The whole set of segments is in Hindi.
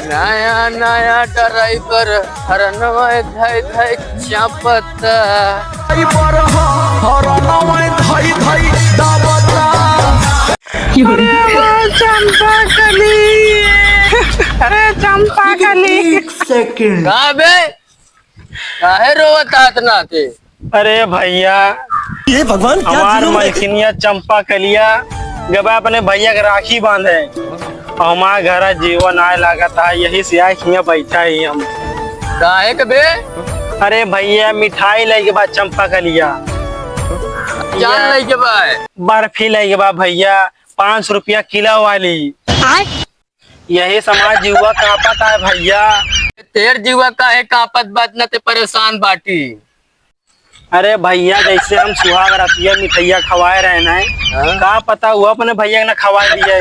नया नया ड्राइवर हरनवा धाई धाई चापता चंपा कली। अरे चंपा कली एक सेकंड कहाँ बे काहे रोवता इतना के? अरे भैया ये भगवान क्या हमार जुलूम है? मलकिनिया चंपा कलिया जब अपने भैया के राखी बांधे और हमारे घर जीवन आए लागत है, यही से आए खिया बैठा ही हम। काहे के बे? अरे भैया मिठाई ले के बाद चंपा कलिया जान नहीं के भाई बर्फी ले के बाद भैया 500 रुपया किलो वाली। यही समाज जीवा कापत है भैया। तेर जीवा काहे कापत बात न ते परेशान बाटी। अरे भैया जैसे हम सुहाग रतिया मिठैया खवाए रहे ना, का पता हुआ अपने भैया ने खवाए दिए।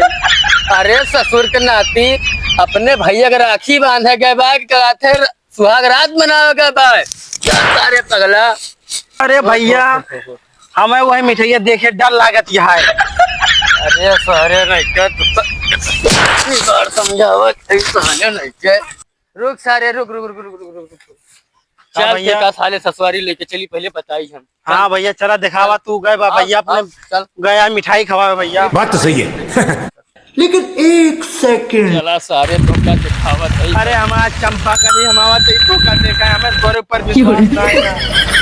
अरे ससुर के नाती अपने भैया के राखी बांधे गए बा थे सुहाग रात मनावे गए बा। क्या सारे पगला। अरे भैया हमें वही मिठाइया देखे डर लागत है। अरे सारे नहीं के बार समझावत सहने नहीं के। रुक सारे रुक रुक रुक रुक रुक रुक चल भैया का साले ससुरारी लेके चली पहले बताई हम। हाँ भैया चला दिखावा तू गए भैया अपने चल गया मिठाई खवावे भैया। बात तो सही है। लेकिन एक सेकंड चला सारे धोखा दिखावत है। अरे हमारा चंपा का भी हमारा तो धोखा देखा है, हमें तोरे पर विश्वास नहीं है।